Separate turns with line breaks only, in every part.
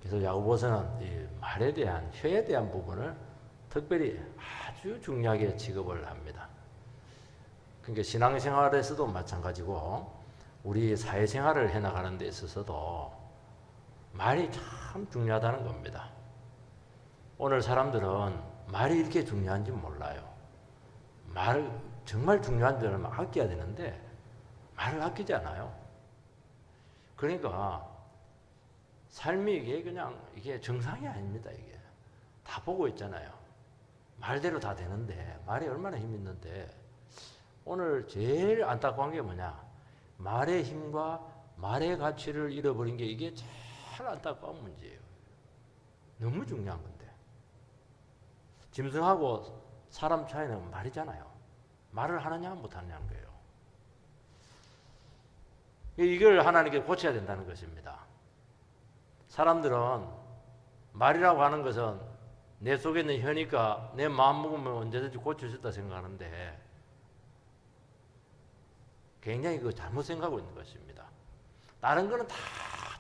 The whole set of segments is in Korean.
그래서 야고보서는 이 말에 대한 혀에 대한 부분을 특별히 아주 중요하게 취급을 합니다. 그러니까 신앙생활에서도 마찬가지고 우리 사회생활을 해나가는 데 있어서도 말이 참 중요하다는 겁니다. 오늘 사람들은 말이 이렇게 중요한지 몰라요. 말을 정말 중요한 줄은 아껴야 되는데 말을 아끼지 않아요. 그러니까 삶이 이게 그냥 이게 정상이 아닙니다. 이게 다 보고 있잖아요. 말대로 다 되는데 말이 얼마나 힘 있는데 오늘 제일 안타까운 게 뭐냐? 말의 힘과 말의 가치를 잃어버린 게 이게 제일 안타까운 문제예요. 너무 중요한 건데. 짐승하고 사람 차이는 말이잖아요. 말을 하느냐 못하느냐는 거예요. 이걸 하나님께 고쳐야 된다는 것입니다. 사람들은 말이라고 하는 것은 내 속에 있는 혀니까 내 마음 먹으면 언제든지 고칠 수 있다 생각하는데 굉장히 그거 잘못 생각하고 있는 것입니다. 다른 거는 다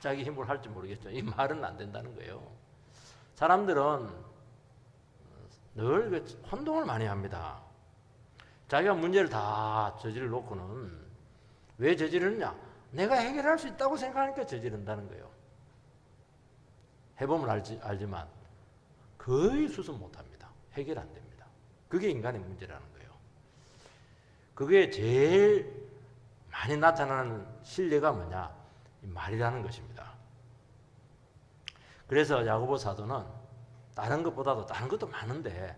자기 힘으로 할지 모르겠죠. 이 말은 안 된다는 거예요. 사람들은 늘 혼동을 많이 합니다. 자기가 문제를 다 저지를 놓고는 왜 저지르느냐? 내가 해결할 수 있다고 생각하니까 저지른다는 거예요. 해보면 알지만 거의 수습 못합니다. 해결 안 됩니다. 그게 인간의 문제라는 거예요. 그게 제일 많이 나타나는 신뢰가 뭐냐? 이 말이라는 것입니다. 그래서 야고보 사도는 다른 것보다도 다른 것도 많은데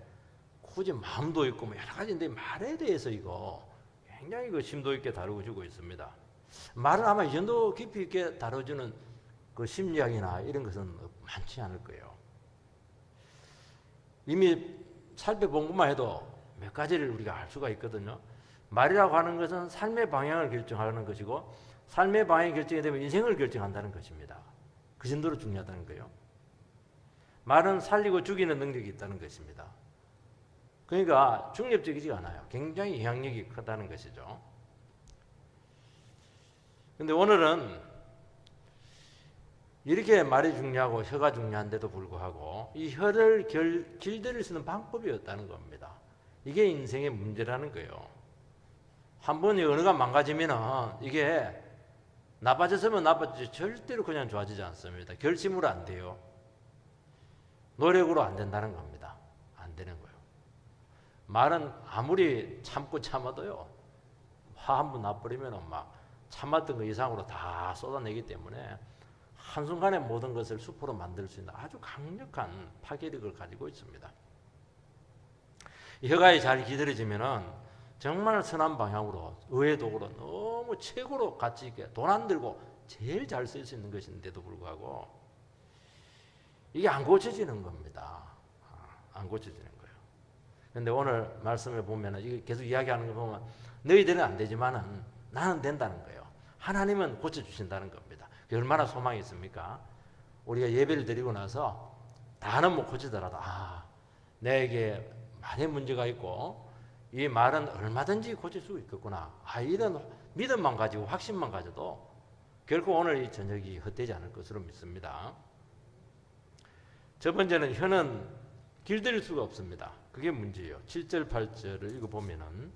굳이 마음도 있고 뭐 여러 가지인데 말에 대해서 이거 굉장히 그 심도 있게 다루고 주고 있습니다. 말은 아마 이 정도 깊이 있게 다뤄주는 그 심리학이나 이런 것은 많지 않을 거예요. 이미 살펴본 것만 해도 몇 가지를 우리가 알 수가 있거든요. 말이라고 하는 것은 삶의 방향을 결정하는 것이고 삶의 방향이 결정이 되면 인생을 결정한다는 것입니다. 그 정도로 중요하다는 거예요. 말은 살리고 죽이는 능력이 있다는 것입니다. 그러니까 중립적이지 않아요. 굉장히 영향력이 크다는 것이죠. 근데 오늘은 이렇게 말이 중요하고 혀가 중요한데도 불구하고 이 혀를 길들일 수 있는 방법이 없다는 겁니다. 이게 인생의 문제라는 거예요. 한 번이 언어가 망가지면은 이게 나빠졌으면 나빠지지 절대로 그냥 좋아지지 않습니다. 결심으로 안 돼요. 노력으로 안 된다는 겁니다. 안 되는 거예요. 말은 아무리 참고 참아도요. 화 한 번 나버리면 막 참았던 거 이상으로 다 쏟아내기 때문에 한순간에 모든 것을 수포로 만들 수 있는 아주 강력한 파괴력을 가지고 있습니다. 혀가 잘 기다려지면은 정말 선한 방향으로 의의 도구로 너무 최고로 가치 있게 돈 안 들고 제일 잘 쓸 수 있는 것인데도 불구하고 이게 안 고쳐지는 겁니다. 안 고쳐지는 거예요. 그런데 오늘 말씀을 보면은 이게 계속 이야기하는 거 보면 너희들은 안 되지만은 나는 된다는 거예요. 하나님은 고쳐주신다는 겁니다. 얼마나 소망이 있습니까? 우리가 예배를 드리고 나서 다는 못 고치더라도 내게 많은 문제가 있고 이 말은 얼마든지 고칠 수 있겠구나. 이런 믿음만 가지고 확신만 가져도 결코 오늘 이 저녁이 헛되지 않을 것으로 믿습니다. 첫 번째는 혀는 길들일 수가 없습니다. 그게 문제예요. 7절 8절을 읽어보면은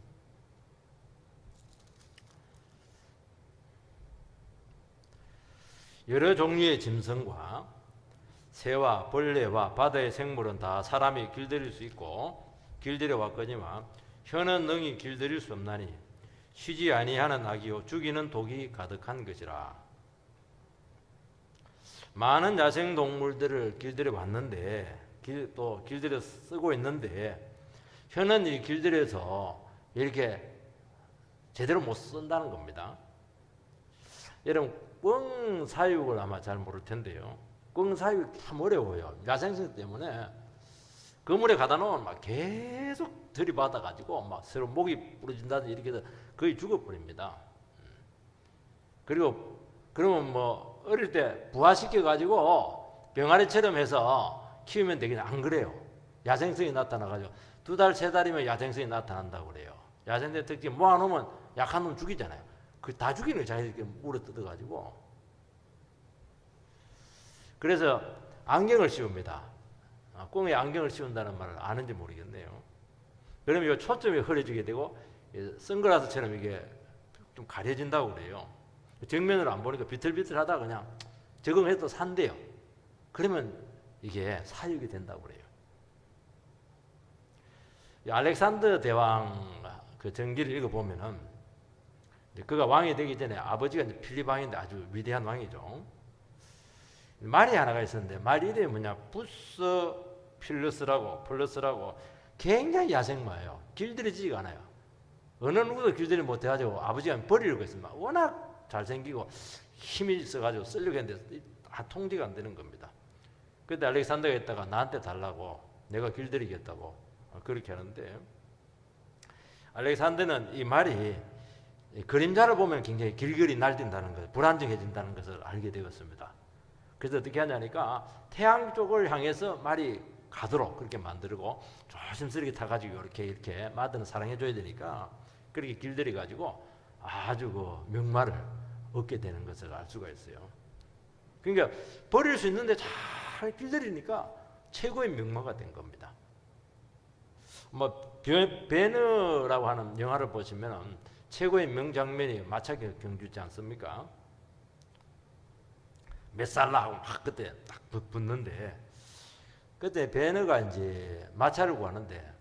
여러 종류의 짐승과 새와 벌레와 바다의 생물은 다 사람이 길들일 수 있고 길들여 왔거니와 혀는 능히 길들일 수 없나니 쉬지 아니하는 악이요 죽이는 독이 가득한 것이라. 많은 야생 동물들을 길들여 왔는데 또 길들여 쓰고 있는데 혀는 이 길들여서 이렇게 제대로 못 쓴다는 겁니다. 여러분 꿩 사육을 아마 잘 모를 텐데요. 꿩 사육이 참 어려워요. 야생성 때문에 그물에 가다 놓으면 막 계속 들이받아 가지고 막 서로 목이 부러진다든지 이렇게 해서 거의 죽어버립니다. 그리고 그러면 뭐 어릴 때 부화시켜 가지고 병아리처럼 해서 키우면 되긴 안 그래요. 야생성이 나타나 가지고 2달 3달이면 야생성이 나타난다고 그래요. 야생성 특징 모아놓으면 약한 놈 죽이잖아요. 그 다 죽이는 거예요. 자기들끼리 물어 뜯어 가지고. 그래서 안경을 씌웁니다. 꽁에 안경을 씌운다는 말을 아는지 모르겠네요. 그러면 이 초점이 흐려지게 되고 선글라스처럼 이게 좀 가려진다고 그래요. 정면으로 안 보니까 비틀비틀하다 그냥 적응해도 산대요. 그러면 이게 사육이 된다고 그래요. 이 알렉산더 대왕 그 전기를 읽어보면은 그가 왕이 되기 전에 아버지가 이제 필립 왕인데 아주 위대한 왕이죠. 말이 하나가 있었는데 말 이름이 뭐냐 부스 필러스라고 플러스라고 굉장히 야생마예요. 길들이지가 않아요. 어느 누구도 길들이 못해가지고 아버지가 버리려고 했습니다. 워낙 잘생기고 힘이 있어가지고 쓰려고 했는데 다 통제가 안 되는 겁니다. 그때 알렉산더가 있다가 나한테 달라고 내가 길들이겠다고 그렇게 하는데 알렉산더는 이 말이 그림자를 보면 굉장히 길거리 날뛴다는 것, 불안정해진다는 것을 알게 되었습니다. 그래서 어떻게 하냐니까 태양 쪽을 향해서 말이 가도록 그렇게 만들고 조심스럽게 타가지고 이렇게 마드는 사랑해줘야 되니까 그렇게 길들여 가지고 아주 그 명마를 얻게 되는 것을 알 수가 있어요. 그러니까 버릴 수 있는데 잘 길들이니까 최고의 명마가 된 겁니다. 뭐 베너라고 하는 영화를 보시면 최고의 명장면이 마차 경주지 않습니까? 메살라하고 막 그때 딱 붙는데 그때 베너가 이제 마차를 구하는데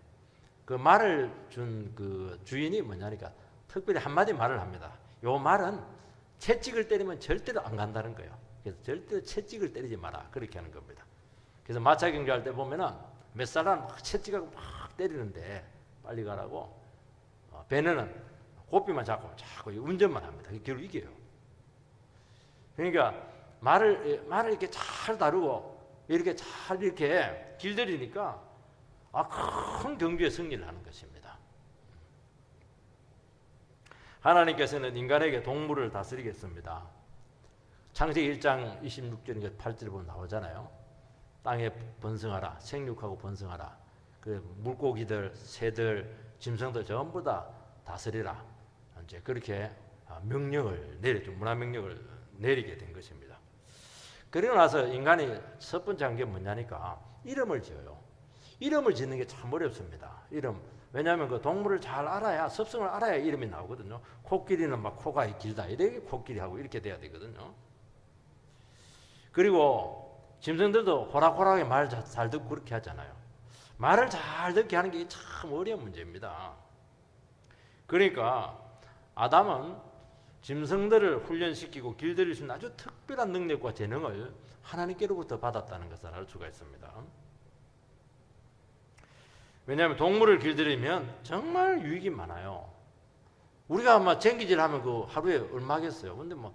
그 말을 준 그 주인이 뭐냐니까 특별히 한마디 말을 합니다. 요 말은 채찍을 때리면 절대로 안 간다는 거예요. 그래서 절대로 채찍을 때리지 마라 그렇게 하는 겁니다. 그래서 마차 경주할 때 보면은 메살라는 막 채찍하고 막 때리는데 빨리 가라고 베너는 고삐만 잡고 자꾸 운전만 합니다. 결국 이겨요. 그러니까 말을 이렇게 잘 다루고 이렇게 잘 이렇게 길들이니까 큰 경주의 승리를 하는 것입니다. 하나님께서는 인간에게 동물을 다스리겠습니다. 창세기 1장 26절인가 8절에 보면 나오잖아요. 땅에 번성하라, 생육하고 번성하라. 그 물고기들, 새들, 짐승들 전부 다 다스리라. 이제 그렇게 명령을 내렸죠. 문화명령을 내리게 된 것입니다. 그리고 나서 인간이 첫 번째 한 게 뭐냐니까 이름을 지어요. 이름을 짓는 게 참 어렵습니다. 이름. 왜냐하면 그 동물을 잘 알아야 습성을 알아야 이름이 나오거든요. 코끼리는 막 코가 길다. 이렇게 코끼리하고 이렇게 돼야 되거든요. 그리고 짐승들도 호락호락하게 말 잘 듣고 그렇게 하잖아요. 말을 잘 듣게 하는 게 참 어려운 문제입니다. 그러니까 아담은 짐승들을 훈련시키고 길들일 수 있는 아주 특별한 능력과 재능을 하나님께로부터 받았다는 것을 알 수가 있습니다. 왜냐하면 동물을 길들이면 정말 유익이 많아요. 우리가 아마 쟁기질 하면 그 하루에 얼마 하겠어요. 근데 뭐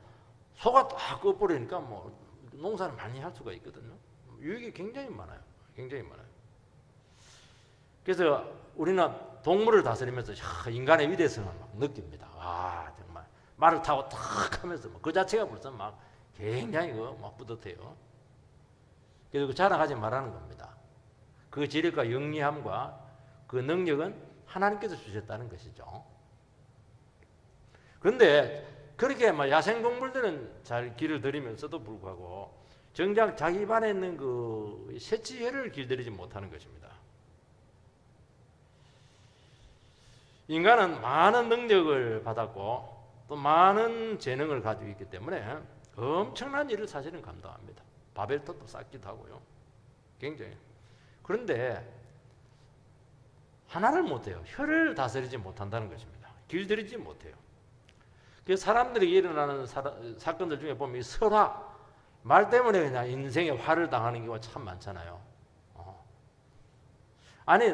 소가 딱 꺼버리니까 뭐 농사를 많이 할 수가 있거든요. 유익이 굉장히 많아요. 굉장히 많아요. 그래서 우리는 동물을 다스리면서 인간의 위대성을 막 느낍니다. 와, 정말 말을 타고 탁 하면서 그 자체가 벌써 막 굉장히 막 뿌듯해요. 그래서 그 자랑하지 말라는 겁니다. 그 지력과 영리함과 그 능력은 하나님께서 주셨다는 것이죠. 그런데 그렇게 막 야생동물들은 잘 길을 들이면서도 불구하고 정작 자기 입안에 있는 그 새치회를 길들이지 못하는 것입니다. 인간은 많은 능력을 받았고 또 많은 재능을 가지고 있기 때문에 엄청난 일을 사실은 감당합니다. 바벨탑도 쌓기도 하고요. 굉장히. 그런데 하나를 못해요. 혀를 다스리지 못한다는 것입니다. 길들이지 못해요. 그래서 사람들에게 일어나는 사건들 중에 보면 이 설화, 말 때문에 그냥 인생에 화를 당하는 경우가 참 많잖아요. 아니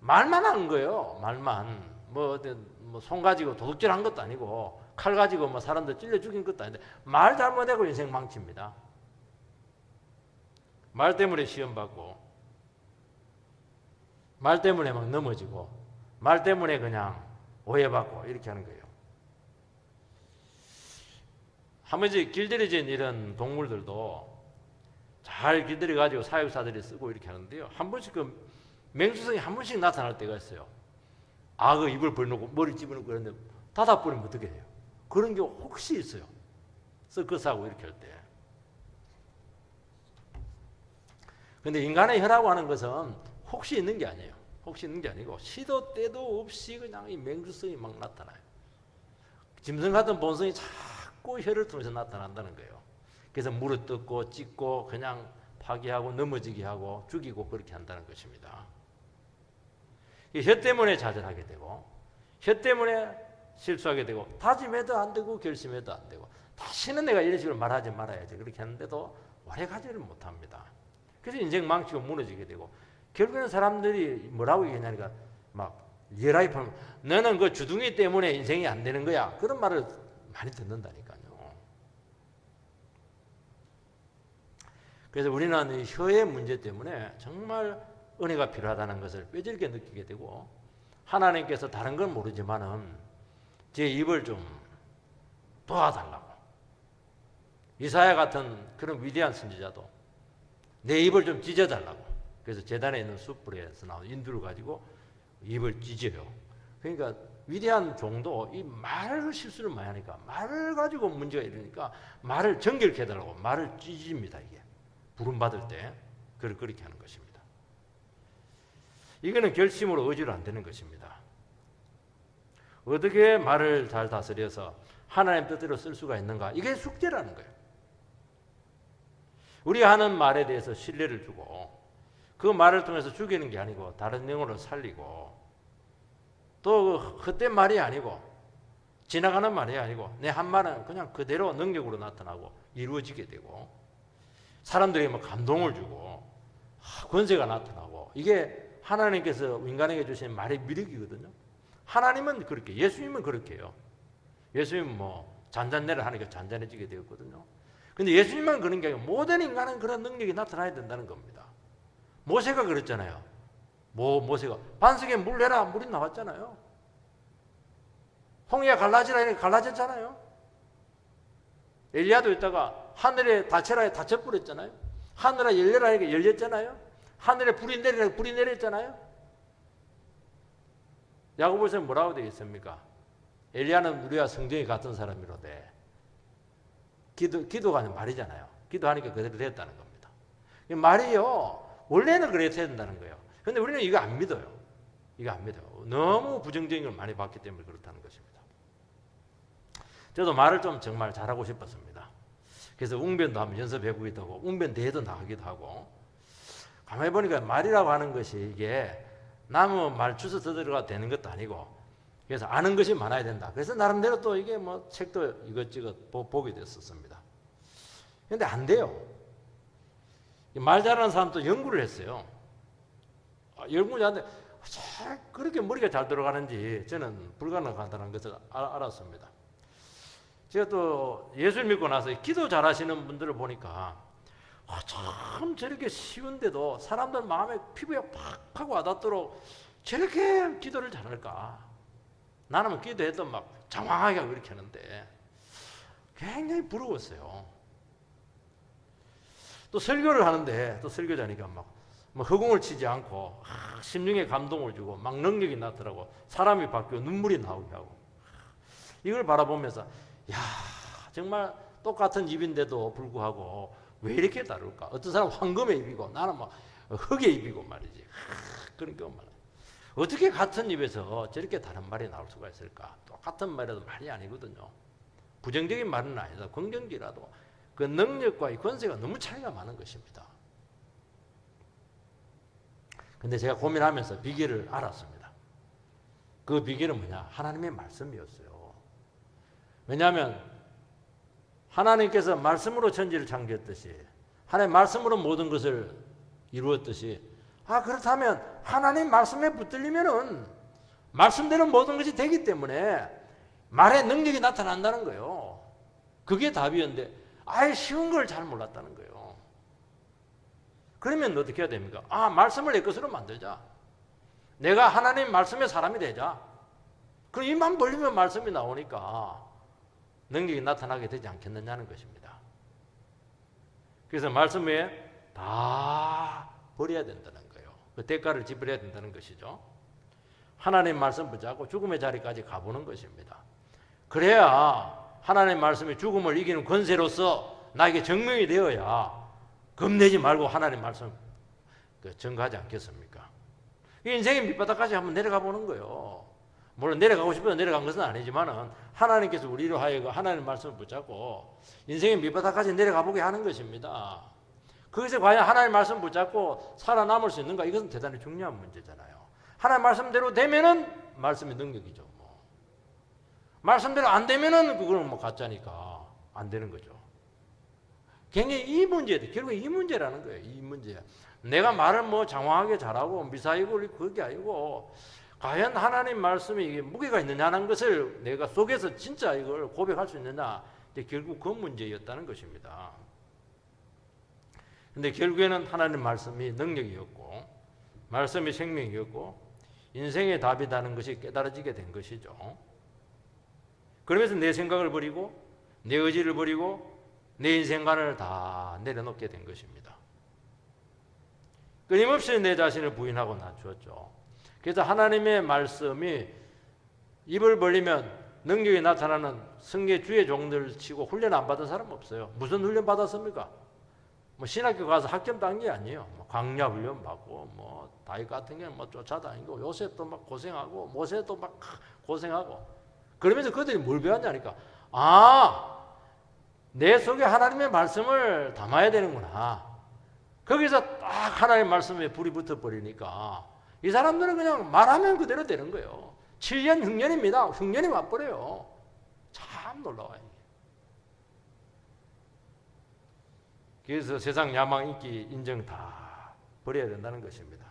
말만 하는 거예요. 말만. 뭐 손 가지고 도둑질한 것도 아니고 칼 가지고 뭐 사람들 찔러 죽인 것도 아닌데 말 잘못하고 인생 망칩니다. 말 때문에 시험 받고 말 때문에 막 넘어지고 말 때문에 그냥 오해받고 이렇게 하는 거예요. 한 번씩 길들여진 이런 동물들도 잘 길들여 가지고 사육사들이 쓰고 이렇게 하는데요. 한 번씩 그 맹수성이 한 번씩 나타날 때가 있어요. 악어 입을 벌리고 머리 집어넣고 그러는데 닫아버리면 어떻게 해요? 그런 경우 혹시 있어요. 서커스하고 이렇게 할 때. 근데 인간의 혀라고 하는 것은 혹시 있는 게 아니에요. 혹시 있는 게 아니고 시도 때도 없이 그냥 이 맹주성이 막 나타나요. 짐승 같은 본성이 자꾸 혀를 통해서 나타난다는 거예요. 그래서 물을 뜯고 찢고 그냥 파괴하고 넘어지게 하고 죽이고 그렇게 한다는 것입니다. 혀 때문에 좌절하게 되고 혀 때문에 실수하게 되고 다짐해도 안 되고 결심해도 안 되고 다시는 내가 이런 식으로 말하지 말아야지 그렇게 하는데도 오래가지를 못합니다. 그래서 인생 망치고 무너지게 되고 결국에는 사람들이 뭐라고 얘기하냐니까 막 리얼라이프 하면 너는 그 주둥이 때문에 인생이 안 되는 거야 그런 말을 많이 듣는다니까요. 그래서 우리는 이 혀의 문제 때문에 정말 은혜가 필요하다는 것을 뼈저리게 느끼게 되고 하나님께서 다른 건 모르지만은 제 입을 좀 도와달라고 이사야 같은 그런 위대한 선지자도 내 입을 좀 찢어달라고 그래서 제단에 있는 숯불에서 나온 인두를 가지고 입을 찢어요. 그러니까 위대한 종도 이 말을 실수를 많이 하니까 말을 가지고 문제가 일으니까 말을 정결케 해달라고 말을 찢습니다. 이게 부름받을 때 그렇게 하는 것입니다. 이거는 결심으로 의지로 안 되는 것입니다. 어떻게 말을 잘 다스려서 하나님 뜻대로 쓸 수가 있는가? 이게 숙제라는 거예요. 우리 하는 말에 대해서 신뢰를 주고 그 말을 통해서 죽이는 게 아니고 다른 영혼을 살리고 또 헛된 말이 아니고 지나가는 말이 아니고 내 한 말은 그냥 그대로 능력으로 나타나고 이루어지게 되고 사람들에게 뭐 감동을 주고 권세가 나타나고 이게 하나님께서 인간에게 주신 말의 미력이거든요. 하나님은 그렇게 예수님은 그렇게 해요. 예수님은 뭐 잔잔내를 하니까 잔잔해지게 되었거든요. 근데 예수님만 그런 게 아니고 모든 인간은 그런 능력이 나타나야 된다는 겁니다. 모세가 그랬잖아요. 모세가 반석에 물 내라 물이 나왔잖아요. 홍해가 갈라지라 이렇게 갈라졌잖아요. 엘리야도 있다가 하늘에 닫혀라 닫혀버렸잖아요. 하늘에 열려라 이렇게 열렸잖아요. 하늘에 불이 내리라 불이 내렸잖아요. 야고보서는 뭐라고 되어 있습니까? 엘리야는 우리와 성정이 같은 사람이로되 기도가 아니라 말이잖아요. 기도하니까 그대로 됐다는 겁니다. 이 말이요 원래는 그랬어야 된다는 거예요. 그런데 우리는 이거 안 믿어요. 이거 안 믿어요. 너무 부정적인 걸 많이 봤기 때문에 그렇다는 것입니다. 저도 말을 좀 정말 잘하고 싶었습니다. 그래서 웅변도 한번 연습해보기도 하고 웅변 대회도 나가기도 하고 가만히 보니까 말이라고 하는 것이 이게 나무 말 주워 들어가 되는 것도 아니고 그래서 아는 것이 많아야 된다. 그래서 나름대로 또 이게 뭐 책도 이것저것 보게 됐었습니다. 그런데 안 돼요. 말 잘하는 사람도 연구를 했어요. 연구를 하는데 그렇게 머리가 잘 들어가는지 저는 불가능하다는 것을 알았습니다. 제가 또 예수를 믿고 나서 기도 잘하시는 분들을 보니까 참 저렇게 쉬운데도 사람들 마음에 피부에 팍 하고 와닿도록 저렇게 기도를 잘할까? 나는 뭐 기도해도 막 장황하게 하고 이렇게 하는데 굉장히 부러웠어요. 또 설교를 하는데 또 설교자니까 막 허공을 치지 않고 심령에 감동을 주고 막 능력이 나더라고. 사람이 바뀌고 눈물이 나오게 하고 이걸 바라보면서 야 정말 똑같은 입인데도 불구하고 왜 이렇게 다를까? 어떤 사람은 황금의 입이고 나는 막 흙의 입이고 말이지. 그러니까 말이야. 어떻게 같은 입에서 저렇게 다른 말이 나올 수가 있을까? 똑같은 말이라도 말이 아니거든요. 부정적인 말은 아니다. 긍정적이라도 그 능력과 이 권세가 너무 차이가 많은 것입니다. 근데 제가 고민하면서 비결을 알았습니다. 그 비결은 뭐냐? 하나님의 말씀이었어요. 왜냐하면 하나님께서 말씀으로 천지를 창조했듯이 하나님 말씀으로 모든 것을 이루었듯이 그렇다면 하나님 말씀에 붙들리면은 말씀대로 모든 것이 되기 때문에 말의 능력이 나타난다는 거예요. 그게 답이었는데 아예 쉬운 걸 잘 몰랐다는 거예요. 그러면 어떻게 해야 됩니까? 말씀을 내 것으로 만들자. 내가 하나님 말씀의 사람이 되자. 그럼 입만 벌리면 말씀이 나오니까 능력이 나타나게 되지 않겠느냐는 것입니다. 그래서 말씀 외에 다 버려야 된다는 거예요. 그 대가를 지불해야 된다는 것이죠. 하나님 말씀 붙잡고 죽음의 자리까지 가보는 것입니다. 그래야 하나님 말씀이 죽음을 이기는 권세로서 나에게 증명이 되어야 겁내지 말고 하나님 말씀 증가하지 않겠습니까? 인생의 밑바닥까지 한번 내려가 보는 거예요. 물론 내려가고 싶어서 내려간 것은 아니지만은 하나님께서 우리로 하여금 하나님의 말씀을 붙잡고 인생의 밑바닥까지 내려가 보게 하는 것입니다. 거기서 과연 하나님의 말씀 붙잡고 살아남을 수 있는가? 이것은 대단히 중요한 문제잖아요. 하나님의 말씀대로 되면은 말씀의 능력이죠. 뭐. 말씀대로 안 되면은 그거는 뭐 가짜니까 안 되는 거죠. 굉장히 이 문제들, 결국 이 문제라는 거예요. 이 문제. 내가 말을 뭐 장황하게 잘하고 미사이고 그게 아니고 과연 하나님 말씀이 이게 무게가 있느냐는 것을 내가 속에서 진짜 이걸 고백할 수 있느냐, 결국 그 문제였다는 것입니다. 근데 결국에는 하나님 말씀이 능력이었고 말씀이 생명이었고 인생의 답이라는 것이 깨달아지게 된 것이죠. 그러면서 내 생각을 버리고 내 의지를 버리고 내 인생관을 다 내려놓게 된 것입니다. 끊임없이 내 자신을 부인하고 낮추었죠. 그래서 하나님의 말씀이 입을 벌리면 능력이 나타나는 성계 주의 종들 치고 훈련 안 받은 사람 없어요. 무슨 훈련 받았습니까? 뭐 신학교 가서 학점 딴 게 아니에요. 뭐 광야 훈련 받고 뭐 다윗 같은 경우는 뭐 쫓아다니고 요셉도 막 고생하고 모세도 막 고생하고 그러면서 그들이 뭘 배웠냐니까 내 속에 하나님의 말씀을 담아야 되는구나. 거기서 딱 하나님의 말씀에 불이 붙어버리니까 이 사람들은 그냥 말하면 그대로 되는 거예요. 7년 흉년입니다. 흉년이 와버려요. 참 놀라워요. 그래서 세상 야망, 인기, 인정 다 버려야 된다는 것입니다.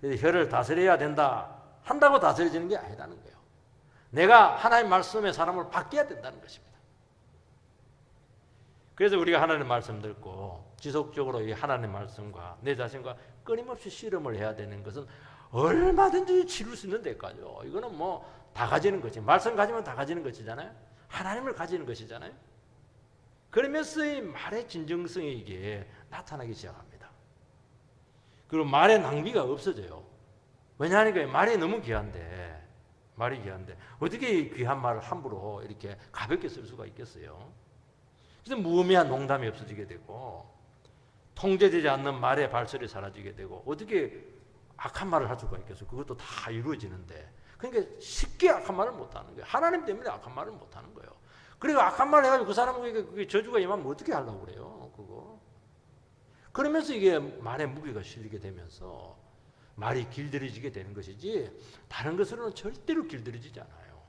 그래서 혀를 다스려야 된다. 한다고 다스려지는 게 아니라는 거예요. 내가 하나님의 말씀에 사람을 바뀌어야 된다는 것입니다. 그래서 우리가 하나님의 말씀 듣고 지속적으로 이 하나님의 말씀과 내 자신과 끊임없이 씨름을 해야 되는 것은 얼마든지 치룰 수 있는 데까지요. 이거는 뭐 다 가지는 거지. 말씀 가지면 다 가지는 것이잖아요. 하나님을 가지는 것이잖아요. 그러면서 이 말의 진정성이 이게 나타나기 시작합니다. 그리고 말의 낭비가 없어져요. 왜냐하니까 말이 너무 귀한데, 말이 귀한데 어떻게 귀한 말을 함부로 이렇게 가볍게 쓸 수가 있겠어요? 그래서 무의미한 농담이 없어지게 되고 통제되지 않는 말의 발설이 사라지게 되고 어떻게 악한 말을 할 수가 있겠어요? 그것도 다 이루어지는데 그러니까 쉽게 악한 말을 못하는 거예요. 하나님 때문에 악한 말을 못하는 거예요. 그리고 악한 말을 해가지고 그 사람에게 그게 저주가 임하면 어떻게 하려고 그래요? 그거. 그러면서 이게 말의 무게가 실리게 되면서 말이 길들여지게 되는 것이지 다른 것으로는 절대로 길들여지지 않아요.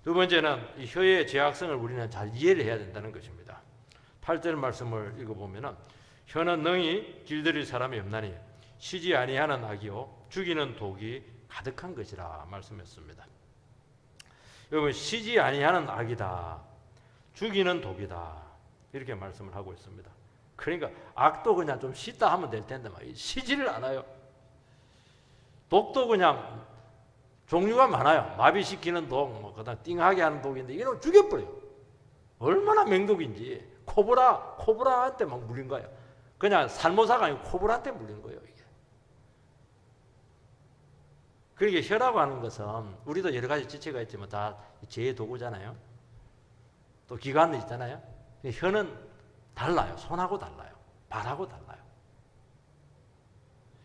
두 번째는 이 혀의 죄악성을 우리는 잘 이해를 해야 된다는 것입니다. 8절 말씀을 읽어보면 혀는 능히 길들일 사람이 없나니 쉬지 아니하는 악이요 죽이는 독이 가득한 것이라 말씀했습니다. 여러분 쉬지 아니하는 악이다. 죽이는 독이다. 이렇게 말씀을 하고 있습니다. 그러니까 악도 그냥 좀 쉬다 하면 될 텐데 막 쉬지를 않아요. 독도 그냥 종류가 많아요. 마비시키는 독, 뭐 그다음 띵하게 하는 독인데 이런 죽여버려요. 얼마나 맹독인지 코브라한테 막 물린 거예요. 그냥 살모사가 아니고 코브라한테 물린 거예요. 이게. 그러니까 혀라고 하는 것은 우리도 여러 가지 지체가 있지만 다 죄의 도구잖아요. 또 기관도 있잖아요. 혀는 달라요. 손하고 달라요. 발하고 달라요.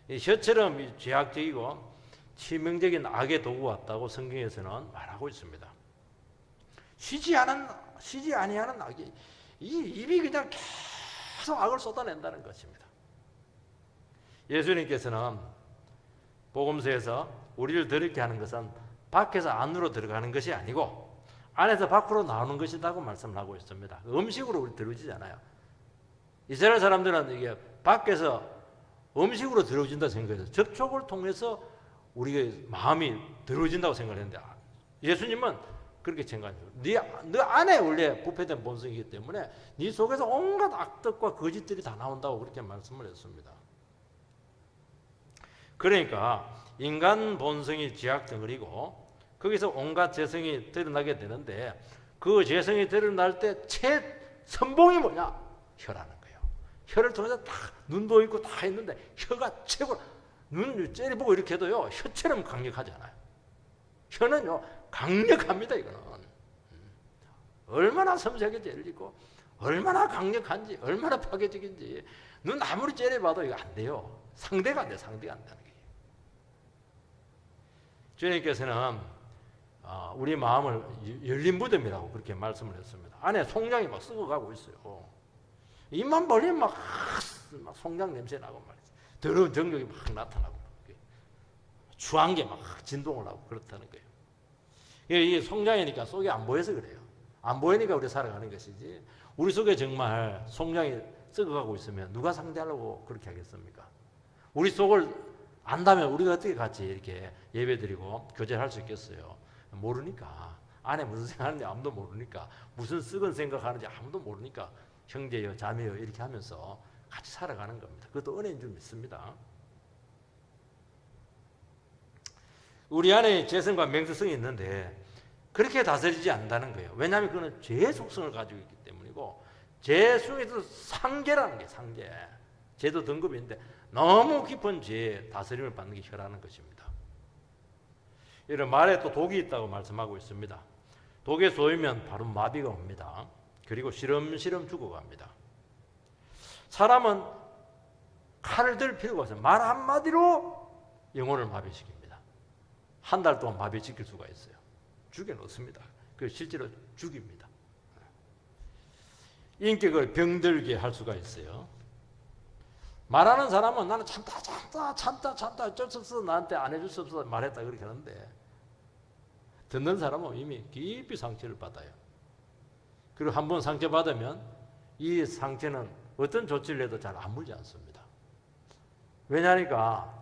이 혀처럼 죄악적이고 치명적인 악의 도구 같다고 성경에서는 말하고 있습니다. 쉬지 아니하는 악이 이 입이 그냥 계속 악을 쏟아낸다는 것입니다. 예수님께서는 복음서에서 우리를 더럽게 하는 것은 밖에서 안으로 들어가는 것이 아니고 안에서 밖으로 나오는 것이라고 말씀을 하고 있습니다. 음식으로 우리 들어오지 않아요. 이스라엘 사람들은 이게 밖에서 음식으로 들어오진다 생각해서 접촉을 통해서 우리가 마음이 들어오진다고 생각했는데 예수님은 그렇게 생각해요. 네 안에 원래 부패된 본성이기 때문에 네 속에서 온갖 악덕과 거짓들이 다 나온다고 그렇게 말씀을 했습니다. 그러니까 인간 본성이 죄악 덩어리고 거기서 온갖 죄성이 드러나게 되는데 그 죄성이 드러날 때 선봉이 뭐냐? 혀라는 거예요. 혀를 통해서 다 눈도 있고 다 있는데 혀가 최고 눈 째려보고 이렇게 해도요 혀처럼 강력하지 않아요. 혀는요 강력합니다. 이거는 얼마나 섬세하게 죄를 짓고 얼마나 강력한지, 얼마나 파괴적인지 눈 아무리 째려봐도 이거 안 돼요. 상대가 안 돼, 상대가 안 되는 거예요. 주님께서는 우리 마음을 열린 무덤이라고 그렇게 말씀을 했습니다. 안에 송장이 막 썩어가고 있어요. 입만 벌리면 막 송장 냄새 나고 말이죠. 더러운 정욕이 막 나타나고 추한 게 막 진동을 하고 그렇다는 거예요. 이게 송장이니까 속이 안 보여서 그래요. 안 보이니까 우리 살아가는 것이지. 우리 속에 정말 송장이 썩어가고 있으면 누가 상대하려고 그렇게 하겠습니까? 우리 속을 안다면 우리가 어떻게 같이 이렇게 예배드리고 교제를 할 수 있겠어요? 모르니까. 안에 무슨 생각하는지 아무도 모르니까. 무슨 썩은 생각하는지 아무도 모르니까. 형제요, 자매요 이렇게 하면서 같이 살아가는 겁니다. 그것도 은혜인 줄 믿습니다. 우리 안에 재성과 맹수성이 있는데 그렇게 다스리지 않는다는 거예요. 왜냐하면 그거는 죄의 속성을 가지고 있기 때문이고 죄 중에서 상죄라는 게 상죄. 죄도 등급이 있는데 너무 깊은 죄에 다스림을 받는 게 혀라는 것입니다. 이런 말에 또 독이 있다고 말씀하고 있습니다. 독에 쏘이면 바로 마비가 옵니다. 그리고 시름시름 죽어갑니다. 사람은 칼을 들 필요가 없어요. 말 한마디로 영혼을 마비시킵니다. 한 달 동안 마비시킬 수가 있어요. 죽여놓습니다. 그 실제로 죽입니다. 인격을 병들게 할 수가 있어요. 말하는 사람은 나는 참다 어쩔 수 없어 나한테 안 해줄 수 없어 말했다 그렇게 하는데 듣는 사람은 이미 깊이 상처를 받아요. 그리고 한번 상처받으면 이 상처는 어떤 조치를 해도 잘 아물지 않습니다. 왜냐하니까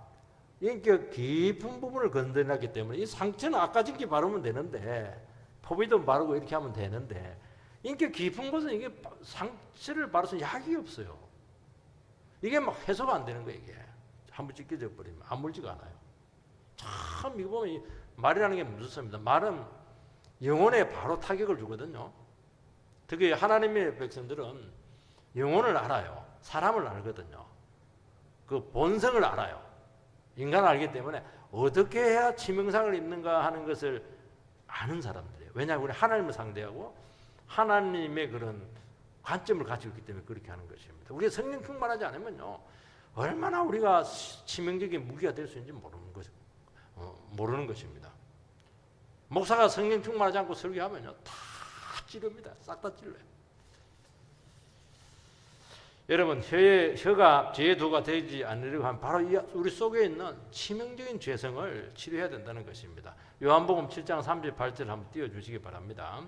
인격 깊은 부분을 건드렸기 때문에 이 상처는 아까짓기 바르면 되는데 포비돈 바르고 이렇게 하면 되는데 인격 깊은 곳은 이게 상처를 바르서 약이 없어요. 이게 막 해소가 안 되는 거예요. 이게 한번 찢겨져 버리면 아물지가 않아요. 참 이거 보면 말이라는 게 무섭습니다. 말은 영혼에 바로 타격을 주거든요. 특히 하나님의 백성들은 영혼을 알아요. 사람을 알거든요. 그 본성을 알아요. 인간을 알기 때문에 어떻게 해야 치명상을 입는가 하는 것을 아는 사람들이에요. 왜냐하면 우리 하나님을 상대하고 하나님의 그런 관점을 가지고 있기 때문에 그렇게 하는 것입니다. 우리가 성령 충만하지 않으면요, 얼마나 우리가 치명적인 무기가 될 수 있는지 모르는 것입니다. 목사가 성령 충만하지 않고 설교하면요, 다 찌릅니다. 싹 다 찔러요. 여러분, 혀가 죄의 도가 되지 않으려고 하면 바로 우리 속에 있는 치명적인 죄성을 치료해야 된다는 것입니다. 요한복음 7장 38절 한번 띄워주시기 바랍니다.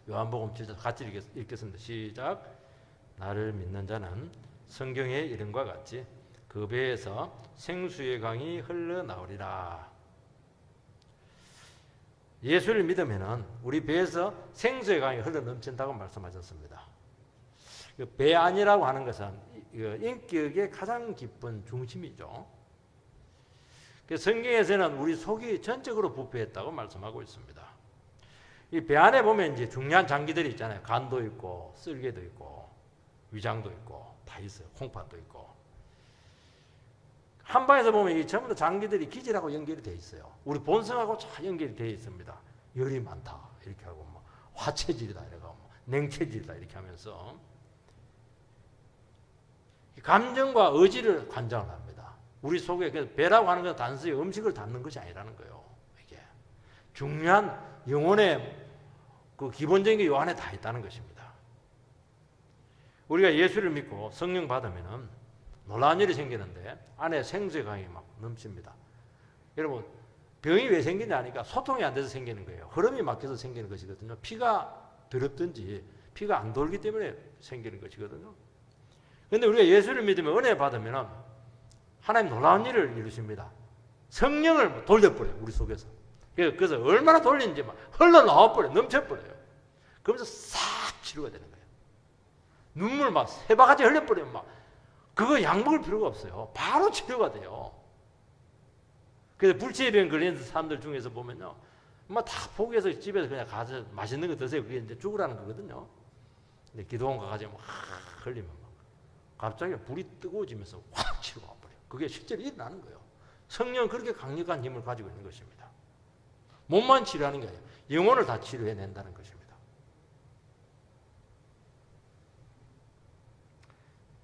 요한복음 7장 같이 읽겠습니다. 시작. 나를 믿는 자는 성경의 이름과 같이 그 배에서 생수의 강이 흘러나오리라. 예수를 믿으면 우리 배에서 생수의 강이 흘러넘친다고 말씀하셨습니다. 배 안이라고 하는 것은 인격의 가장 깊은 중심이죠. 성경에서는 우리 속이 전적으로 부패했다고 말씀하고 있습니다. 이 배 안에 보면 이제 중요한 장기들이 있잖아요. 간도 있고, 쓸개도 있고, 위장도 있고, 다 있어요. 콩팥도 있고. 한 방에서 보면 이 전부 다 장기들이 기질하고 연결이 되어 있어요. 우리 본성하고 잘 연결이 되어 있습니다. 열이 많다 이렇게 하고, 뭐 화체질이다 이렇게 하고, 냉체질이다 이렇게 하면서 감정과 의지를 관장을 합니다. 우리 속에 배라고 하는 건 단순히 음식을 담는 것이 아니라는 거예요. 이게 중요한 영혼의 그 기본적인 게 요 안에 다 있다는 것입니다. 우리가 예수를 믿고 성령 받으면은 놀라운 일이 생기는데 안에 생수의 강이 막 넘칩니다. 여러분, 병이 왜 생기냐 하니까 소통이 안 돼서 생기는 거예요. 흐름이 막혀서 생기는 것이거든요. 피가 더럽든지 피가 안 돌기 때문에 생기는 것이거든요. 그런데 우리가 예수를 믿으면 은혜 받으면 하나님 놀라운 일을 이루십니다. 성령을 돌려버려요. 우리 속에서. 그래서 얼마나 돌리는지 막 흘러나와버려요. 넘쳐버려요. 그러면서 싹 치료가 되는 거예요. 눈물 막 세 바가지 흘려버리면 막 그거 약 먹을 필요가 없어요. 바로 치료가 돼요. 그래서 불치병 걸린 사람들 중에서 보면요, 막 다 포기해서 집에서 그냥 가서 맛있는 거 드세요. 그게 이제 죽으라는 거거든요. 근데 기도원 가가지고 막 흘리면 막 갑자기 불이 뜨거워지면서 확 치료가 와버려요. 그게 실제로 일어나는 거예요. 성령은 그렇게 강력한 힘을 가지고 있는 것입니다. 몸만 치료하는 게 아니라 영혼을 다 치료해낸다는 것입니다.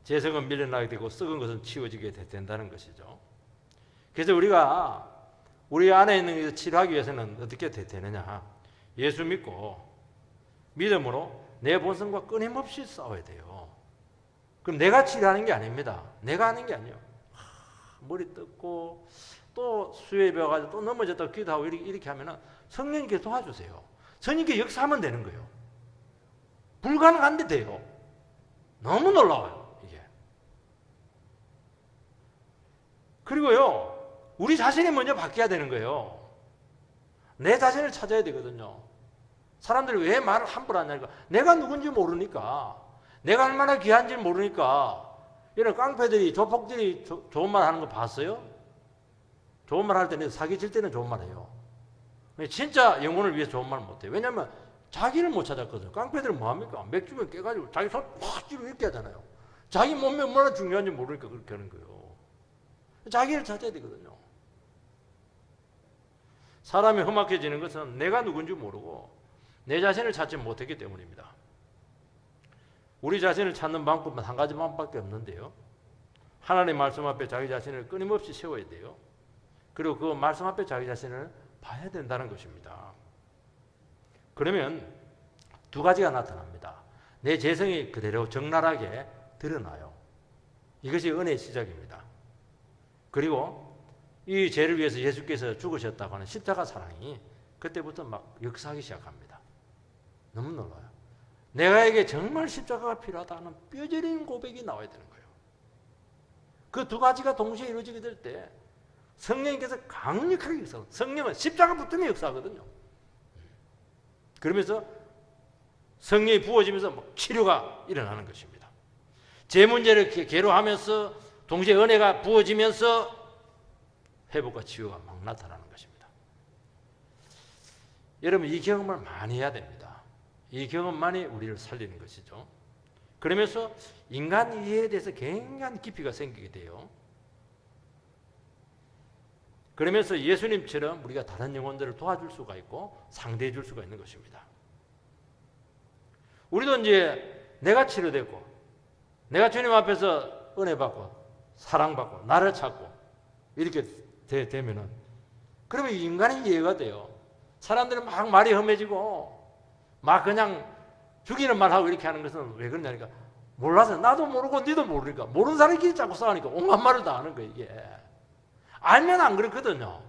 재성은 밀려나게 되고 썩은 것은 치워지게 된다는 것이죠. 그래서 우리가 우리 안에 있는 것을 치료하기 위해서는 어떻게 되느냐? 예수 믿고 믿음으로 내 본성과 끊임없이 싸워야 돼요. 그럼 내가 치료하는 게 아닙니다. 내가 하는 게 아니에요. 머리 뜯고 또 수에 배워가지고 또 넘어졌다고 기도하고 이렇게 하면은 성령님께 도와주세요. 성령님께 역사하면 되는 거예요. 불가능한데 돼요. 너무 놀라워요, 이게. 그리고요, 우리 자신이 먼저 바뀌어야 되는 거예요. 내 자신을 찾아야 되거든요. 사람들이 왜 말을 함부로 하냐니까 내가 누군지 모르니까, 내가 얼마나 귀한지 모르니까. 이런 깡패들이, 조폭들이 좋은 말 하는 거 봤어요? 좋은 말 할 때는, 사기칠 때는 좋은 말 해요. 진짜 영혼을 위해서 좋은 말 못해요. 왜냐하면 자기를 못 찾았거든요. 깡패들은 뭐합니까? 맥주면 깨가지고 자기 손 확 쥐고 이렇게 하잖아요. 자기 몸이 얼마나 중요한지 모르니까 그렇게 하는 거예요. 자기를 찾아야 되거든요. 사람이 험악해지는 것은 내가 누군지 모르고 내 자신을 찾지 못했기 때문입니다. 우리 자신을 찾는 방법은 한 가지 방법밖에 없는데요. 하나님 말씀 앞에 자기 자신을 끊임없이 세워야 돼요. 그리고 그 말씀 앞에 자기 자신을 봐야 된다는 것입니다. 그러면 두 가지가 나타납니다. 내 재성이 그대로 적나라하게 드러나요. 이것이 은혜의 시작입니다. 그리고 이 죄를 위해서 예수께서 죽으셨다고 하는 십자가 사랑이 그때부터 막 역사하기 시작합니다. 너무 놀라요. 내가에게 정말 십자가가 필요하다는 뼈저린 고백이 나와야 되는 거예요. 그 두 가지가 동시에 이루어지게 될 때 성령님께서 강력하게 역사합니다. 성령은 십자가 붙으면 역사하거든요. 그러면서 성령이 부어지면서 막 치료가 일어나는 것입니다. 제 문제를 괴로워하면서 동시에 은혜가 부어지면서 회복과 치유가 막 나타나는 것입니다. 여러분, 이 경험을 많이 해야 됩니다. 이 경험만이 우리를 살리는 것이죠. 그러면서 인간 이해에 대해서 굉장한 깊이가 생기게 돼요. 그러면서 예수님처럼 우리가 다른 영혼들을 도와줄 수가 있고 상대해 줄 수가 있는 것입니다. 우리도 이제 내가 치료되고 내가 주님 앞에서 은혜 받고 사랑받고 나를 찾고 이렇게 되면은 그러면 인간의 이해가 돼요. 사람들은 막 말이 험해지고 막 그냥 죽이는 말하고 이렇게 하는 것은 왜 그러냐니까 몰라서, 나도 모르고 니도 모르니까, 모르는 사람끼리 자꾸 싸우니까 온갖 말을 다 하는 거예요. 이게 알면 안 그렇거든요.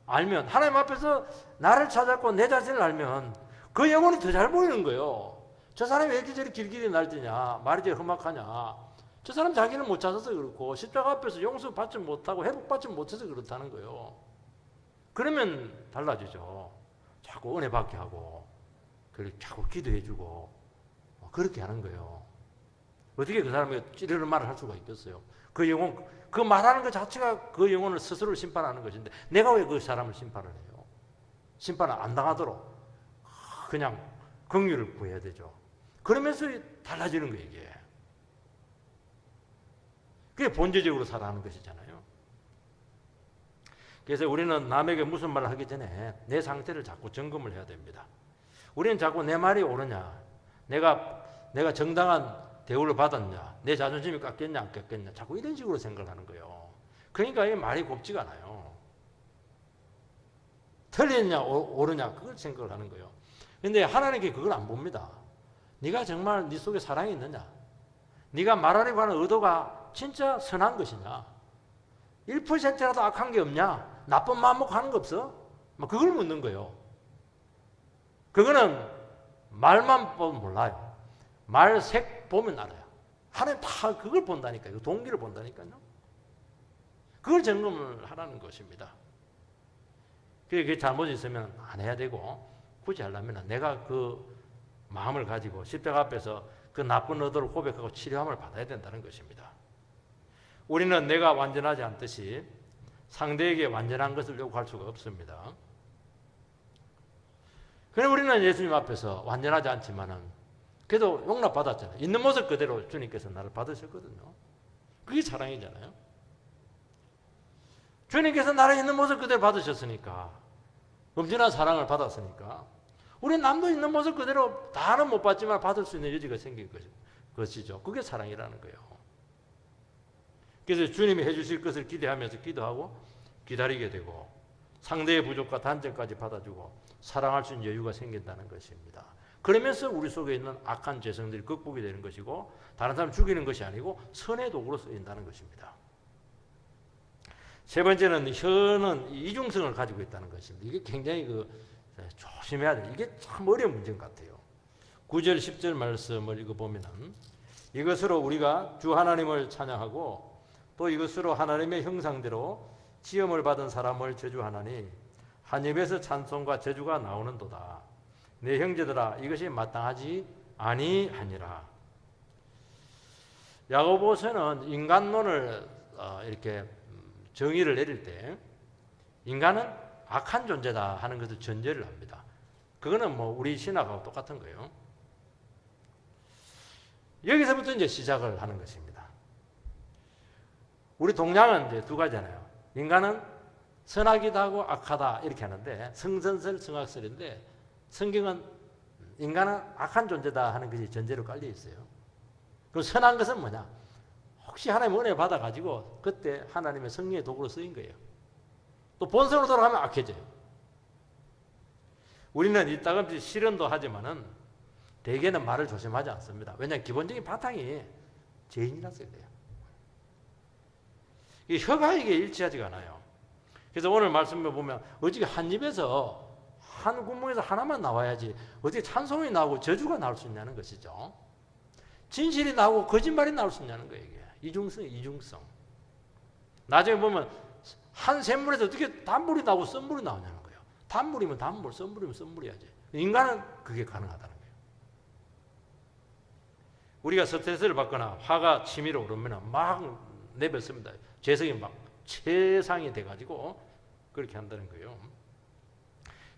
알면 하나님 앞에서 나를 찾았고 내 자신을 알면 그 영혼이 더 잘 보이는 거예요. 저 사람이 왜 이렇게 저리 길길이 날뛰냐, 말이 저리 험악하냐, 저 사람 자기를 못 찾아서 그렇고 십자가 앞에서 용서받지 못하고 회복받지 못해서 그렇다는 거예요. 그러면 달라지죠. 자꾸 은혜 받게 하고 그렇게 자꾸 기도해주고 그렇게 하는 거예요. 어떻게 그 사람이 찌르는 말을 할 수가 있겠어요? 그 영혼, 그 말하는 것 자체가 그 영혼을 스스로 심판하는 것인데 내가 왜 그 사람을 심판을 해요? 심판을 안 당하도록 그냥 긍휼을 구해야 되죠. 그러면서 달라지는 거예요, 이게. 그게 본질적으로 살아가는 것이잖아요. 그래서 우리는 남에게 무슨 말을 하기 전에 내 상태를 자꾸 점검을 해야 됩니다. 우리는 자꾸 내 말이 옳으냐, 내가 정당한 대우를 받았냐, 내 자존심이 깎였냐 안 깎였냐, 자꾸 이런 식으로 생각을 하는 거예요. 그러니까 이 말이 곱지가 않아요. 틀렸냐 옳으냐 그걸 생각을 하는 거예요. 근데 하나님께 그걸 안 봅니다. 네가 정말 네 속에 사랑이 있느냐, 네가 말하려고 하는 의도가 진짜 선한 것이냐, 1%라도 악한 게 없냐, 나쁜 마음 먹고 하는 거 없어? 그걸 묻는 거예요. 그거는 말만 보면 몰라요. 말색 보면 알아요. 하나님 다 그걸 본다니까요. 동기를 본다니까요. 그걸 점검을 하라는 것입니다. 그게 잘못이 있으면 안 해야 되고, 굳이 하려면 내가 그 마음을 가지고 십자가 앞에서 그 나쁜 의도를 고백하고 치료함을 받아야 된다는 것입니다. 우리는 내가 완전하지 않듯이 상대에게 완전한 것을 요구할 수가 없습니다. 그래 우리는 예수님 앞에서 완전하지 않지만은 그래도 용납받았잖아요. 있는 모습 그대로 주님께서 나를 받으셨거든요. 그게 사랑이잖아요. 주님께서 나를 있는 모습 그대로 받으셨으니까, 엄청난 사랑을 받았으니까 우리 남도 있는 모습 그대로 다는 못 받지만 받을 수 있는 여지가 생긴 것이죠. 그게 사랑이라는 거예요. 그래서 주님이 해주실 것을 기대하면서 기도하고 기다리게 되고 상대의 부족과 단점까지 받아주고 사랑할 수 있는 여유가 생긴다는 것입니다. 그러면서 우리 속에 있는 악한 죄성들이 극복이 되는 것이고 다른 사람 죽이는 것이 아니고 선의 도구로 쓰인다는 것입니다. 세 번째는 혀는 이중성을 가지고 있다는 것입니다. 이게 굉장히 조심해야 돼요. 이게 참 어려운 문제인 것 같아요. 9절 10절 말씀을 읽어보면은 이것으로 우리가 주 하나님을 찬양하고 또 이것으로 하나님의 형상대로 지음을 받은 사람을 저주하나니 한 입에서 찬송과 저주가 나오는도다. 내 형제들아 이것이 마땅하지 아니하니라. 야고보서는 인간론을 이렇게 정의를 내릴 때 인간은 악한 존재다 하는 것을 전제를 합니다. 그거는 우리 신학하고 똑같은 거예요. 여기서부터 이제 시작을 하는 것입니다. 우리 동양은 이제 두 가지잖아요. 인간은 선하기도 하고 악하다 이렇게 하는데 성선설 성악설인데 성경은 인간은 악한 존재다 하는 것이 전제로 깔려 있어요. 그럼 선한 것은 뭐냐? 혹시 하나님 은혜 받아가지고 그때 하나님의 성령의 도구로 쓰인 거예요. 또 본성으로 돌아가면 악해져요. 우리는 이따금씩 실현도 하지만은 대개는 말을 조심하지 않습니다. 왜냐하면 기본적인 바탕이 죄인이라서 그래요. 이 혀가 이게 일치하지가 않아요. 그래서 오늘 말씀을 보면 어떻게 한 입에서 한 구멍에서 하나만 나와야지 어떻게 찬송이 나오고 저주가 나올 수 있냐는 것이죠. 진실이 나오고 거짓말이 나올 수 있냐는 거예요. 이게. 이중성. 나중에 보면 한 샘물에서 어떻게 단물이 나오고 썬물이 나오냐는 거예요. 단물이면 단물, 썬물이면 썬물이야지. 인간은 그게 가능하다는 거예요. 우리가 스트레스를 받거나 화가 치밀어 오르면 막 내뱉습니다. 죄성이 막 최상이 돼가지고 그렇게 한다는 거예요.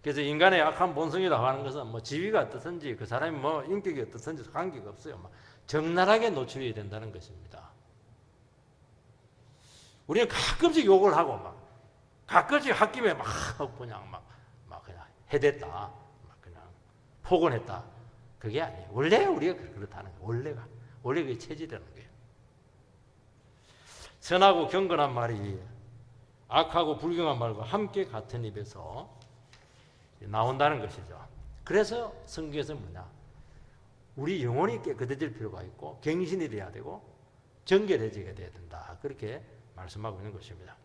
그래서 인간의 악한 본성이라고 하는 것은 지위가 어떻든지 그 사람이 인격이 어떻든지 관계가 없어요. 적나라하게 노출이 된다는 것입니다. 우리는 가끔씩 욕을 하고 가끔씩 홧김에 그냥 해댔다, 그냥 폭언했다. 그게 아니에요. 원래 우리가 그렇다는 거예요. 원래 그게 체질이라는 거예요. 선하고 경건한 말이 악하고 불경한 말과 함께 같은 입에서 나온다는 것이죠. 그래서 성경에서 뭐냐? 우리 영혼이 깨끗해질 필요가 있고 갱신이 돼야 되고 정결해지게 돼야 된다. 그렇게 말씀하고 있는 것입니다.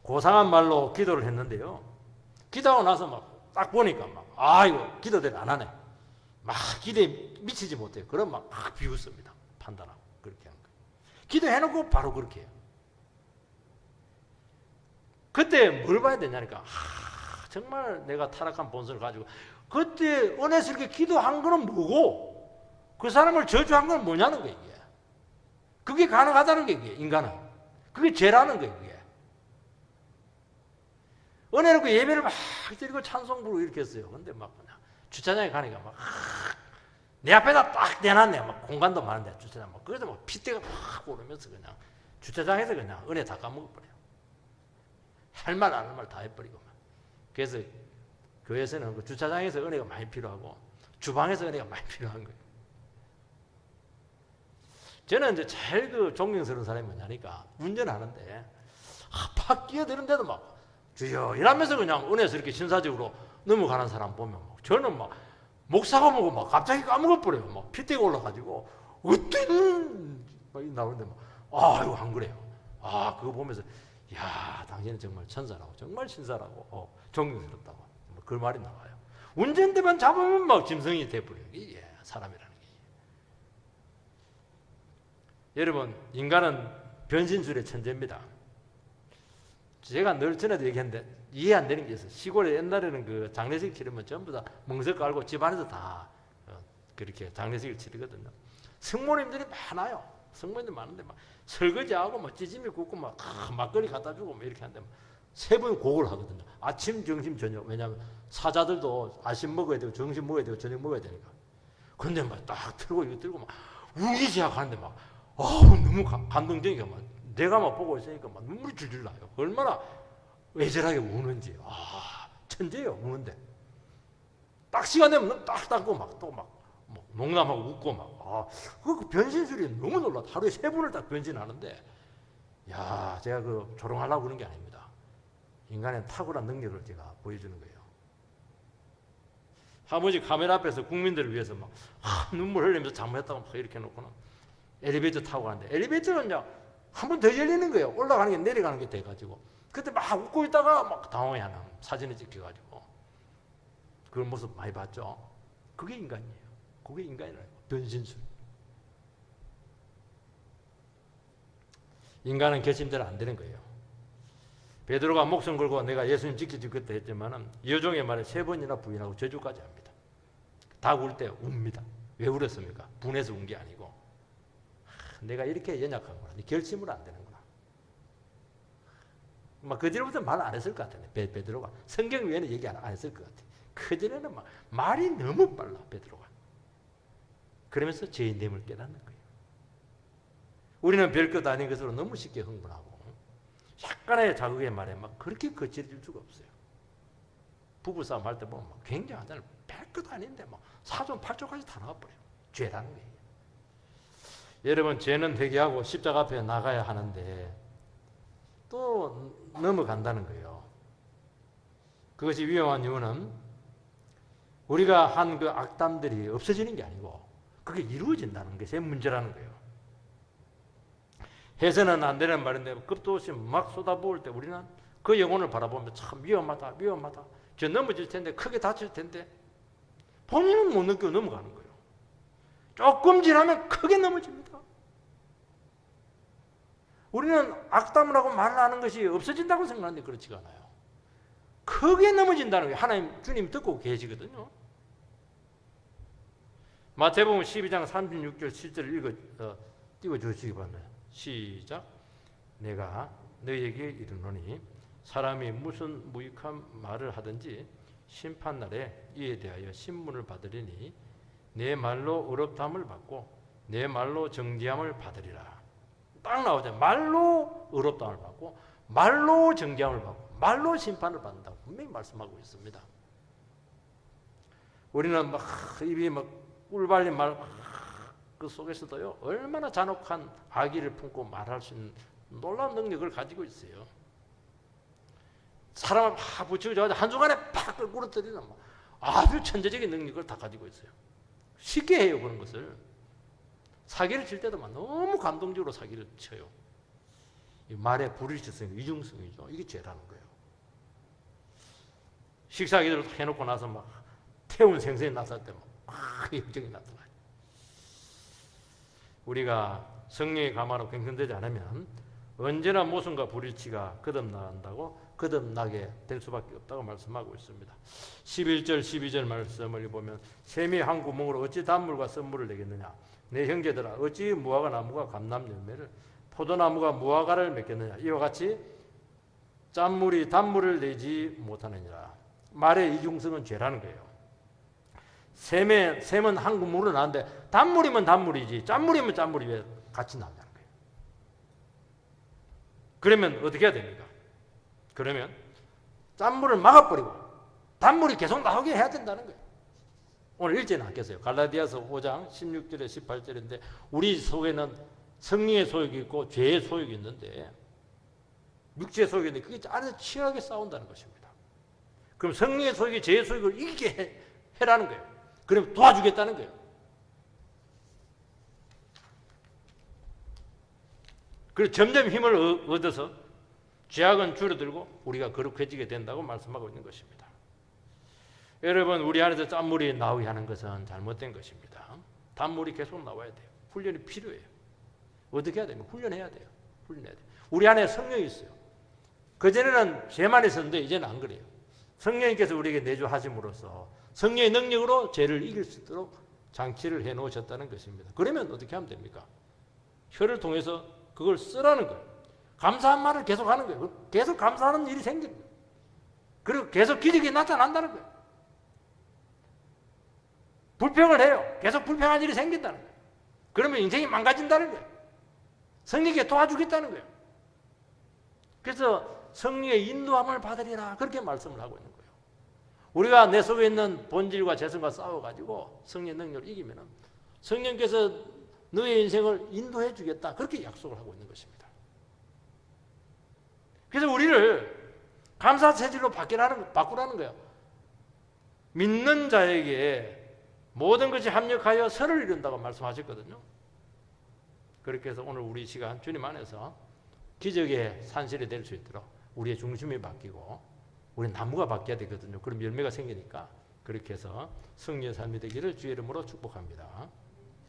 고상한 말로 기도를 했는데요. 기도하고 나서 딱 보니까 이거 기도대로 안 하네. 기도에 미치지 못해요. 그럼 막 비웃습니다. 판단하고 그렇게 하는 거예요. 기도해놓고 바로 그렇게 해요. 그때 뭘 봐야 되냐니까 정말 내가 타락한 본성을 가지고 그때 은혜스럽게 기도한 거는 뭐고 그 사람을 저주한 건 뭐냐는 거예요. 이게. 그게 가능하다는 게 인간은. 그게 죄라는 거예요. 그게. 은혜롭고 예배를 막 드리고 찬송 부르고 이렇게 했어요. 근데 그냥 주차장에 가니까 내 앞에다 딱 내놨네. 공간도 많은데 주차장 거기서 핏대가 막 오르면서 그냥 주차장에서 그냥 은혜 다 까먹어버려요. 할 말 안 할 말 다 해버리고 그래서 교회에서는 그 주차장에서 은혜가 많이 필요하고 주방에서 은혜가 많이 필요한 거예요. 저는 이제 제일 존경스러운 사람이 뭐냐니까 운전하는데 팍 끼어드는데도 주여 이러면서 그냥 은혜스럽게 신사적으로 넘어가는 사람 보면 저는 목사가 보고 갑자기 까먹어버려요. 핏대가 올라가지고 어떤 나오는데 이거 안 그래요. 그거 보면서 야 당신은 정말 천사라고 정말 신사라고 존경스럽다고 그 말이 나와요. 운전대만 잡으면 짐승이 돼버려요. 이게 사람이라는 게. 여러분 인간은 변신술의 천재입니다. 제가 늘 전에도 얘기했는데 이해 안 되는 게 있어요. 시골에 옛날에는 그 장례식 치르면 전부 다 멍석 깔고 집안에서 다 그렇게 장례식을 치르거든요. 성모님들이 많아요. 성모님들 많은데 설거지하고 찌짐이 굽고 막걸리 갖다 주고 이렇게 하는데 세 번 곡을 하거든요. 아침, 점심, 저녁. 왜냐하면 사자들도 아침 먹어야 되고 점심 먹어야 되고 저녁 먹어야 되니까. 근데 딱 틀고 이거 들고 울기 시작하는데 너무 감동적이니까 내가 보고 있으니까 눈물이 줄줄 나요. 얼마나 애절하게 우는지. 천재예요, 우는데. 딱 시간 되면 딱 닦고 농담하고 웃고 막, 그 변신술이 너무 놀랐다. 하루에 3번을 딱 변신하는데, 야, 제가 그 조롱하려고 그런 게 아닙니다. 인간의 탁월한 능력을 제가 보여주는 거예요. 아버지 카메라 앞에서 국민들을 위해서 막 눈물 흘리면서 잘못했다고 막 이렇게 해놓고는 엘리베이터 타고 가는데, 엘리베이터는 이제 한 번 더 열리는 거예요. 올라가는 게 내려가는 게 돼가지고. 그때 막 웃고 있다가 막 당황해하는 사진을 찍혀가지고. 그런 모습 많이 봤죠. 그게 인간이에요. 그게 인간이라는 거예요. 변신술. 인간은 결심대로 안 되는 거예요. 베드로가 목숨 걸고 내가 예수님 지켜주겠다 했지만은 여종의 말에 3번이나 부인하고 저주까지 합니다. 다 울 때 웁니다. 왜 울었습니까? 분해서 운 게 아니고, 내가 이렇게 연약하구나. 결심을 안 되는구나. 막 그전부터 말 안 했을 것 같아요. 베드로가 성경 외에는 얘기 안 했을 것 같아요. 그전에는 막 말이 너무 빨라 베드로가. 그러면서 죄인됨을 깨닫는 거예요. 우리는 별것 아닌 것으로 너무 쉽게 흥분하고 약간의 자극의 말에 막 그렇게 거칠어질 수가 없어요. 부부싸움 할 때 보면 막 굉장하잖아요. 별것 아닌데 막 사존 8조까지 다 나와버려요. 죄라는 거예요. 여러분, 죄는 회개하고 십자가 앞에 나가야 하는데 또 넘어간다는 거예요. 그것이 위험한 이유는 우리가 한 그 악담들이 없어지는 게 아니고 그게 이루어진다는 것이 문제라는 거예요. 해서는 안 되는 말인데 겁도 없이 막 쏟아부을 때 우리는 그 영혼을 바라보면 참 위험하다, 위험하다. 저 넘어질 텐데, 크게 다칠 텐데 본인은 못 느끼고 넘어가는 거예요. 조금 지나면 크게 넘어집니다. 우리는 악담을 하고 말을 하는 것이 없어진다고 생각하는데 그렇지가 않아요. 크게 넘어진다는 게 하나님, 주님 듣고 계시거든요. 마태복음 12장 36절 7절을 띄워주시기 바랍니다. 시작. 내가 너희에게 이르노니 사람이 무슨 무익한 말을 하든지 심판날에 이에 대하여 신문을 받으리니 내 말로 의롭다함을 받고 내 말로 정죄함을 받으리라. 딱 나오죠. 말로 의롭다함을 받고 말로 정죄함을 받고 말로 심판을 받는다고 분명히 말씀하고 있습니다. 우리는 막 입이 막 꿀발린 말 그 속에서도요 얼마나 잔혹한 악의를 품고 말할 수 있는 놀라운 능력을 가지고 있어요. 사람을 막 붙이고 한순간에 팍 끌어들이는 아주 천재적인 능력을 다 가지고 있어요. 쉽게 해요 그런 것을. 사기를 칠 때도 막 너무 감동적으로 사기를 쳐요. 이 말의 불일치성, 이중성이죠. 이게 죄라는 거예요. 식사기를 해놓고 나서 막 태운 생선이 났을 때 막 역정이 나타나요. 우리가 성령의 감화로 경건되지 않으면 언제나 모순과 불일치가 거듭난다고 거듭나게 될 수밖에 없다고 말씀하고 있습니다. 11절 12절 말씀을 보면 샘이 한 구멍으로 어찌 단물과 썬물을 내겠느냐. 내 형제들아 어찌 무화과 나무가 감람 열매를 포도나무가 무화과를 맺겠느냐. 이와 같이 짠물이 단물을 내지 못하느니라. 말의 이중성은 죄라는 거예요. 샘은 한 구멍으로 나는데 단물이면 단물이지 짠물이면 짠물이 왜 같이 나냐는 거예요. 그러면 어떻게 해야 됩니까? 그러면 짠물을 막아버리고 단물이 계속 나오게 해야 된다는 거예요. 오늘 읽지는 않겠어요. 갈라디아서 5장 16절에 18절인데 우리 속에는 성령의 소욕이 있고 죄의 소욕이 있는데 육체의 소욕이 있는데 그게 안에서 치열하게 싸운다는 것입니다. 그럼 성령의 소욕이 죄의 소욕을 이기게 해라는 거예요. 그럼 도와주겠다는 거예요. 그래서 점점 힘을 얻어서 죄악은 줄어들고 우리가 거룩해지게 된다고 말씀하고 있는 것입니다. 여러분, 우리 안에서 짠물이 나오게 하는 것은 잘못된 것입니다. 단물이 계속 나와야 돼요. 훈련이 필요해요. 어떻게 해야 됩니까? 훈련해야 돼요. 훈련해야 돼요. 우리 안에 성령이 있어요. 그전에는 죄만 있었는데 이제는 안 그래요. 성령님께서 우리에게 내주하심으로써 성령의 능력으로 죄를 이길 수 있도록 장치를 해놓으셨다는 것입니다. 그러면 어떻게 하면 됩니까? 혀를 통해서 그걸 쓰라는 거예요. 감사한 말을 계속 하는 거예요. 계속 감사하는 일이 생깁니다. 그리고 계속 기적이 나타난다는 거예요. 불평을 해요. 계속 불평한 일이 생긴다는 거예요. 그러면 인생이 망가진다는 거예요. 성령께 도와주겠다는 거예요. 그래서 성령의 인도함을 받으리라 그렇게 말씀을 하고 있는 거예요. 우리가 내 속에 있는 본질과 재성과 싸워가지고 성령 능력을 이기면은 성령께서 너의 인생을 인도해 주겠다. 그렇게 약속을 하고 있는 것입니다. 그래서 우리를 감사 체질로 바꾸라는 거예요. 믿는 자에게 모든 것이 합력하여 선을 이룬다고 말씀하셨거든요. 그렇게 해서 오늘 우리 시간 주님 안에서 기적의 산실이 될 수 있도록 우리의 중심이 바뀌고 우리 나무가 바뀌어야 되거든요. 그럼 열매가 생기니까 그렇게 해서 승리의 삶이 되기를 주의 이름으로 축복합니다.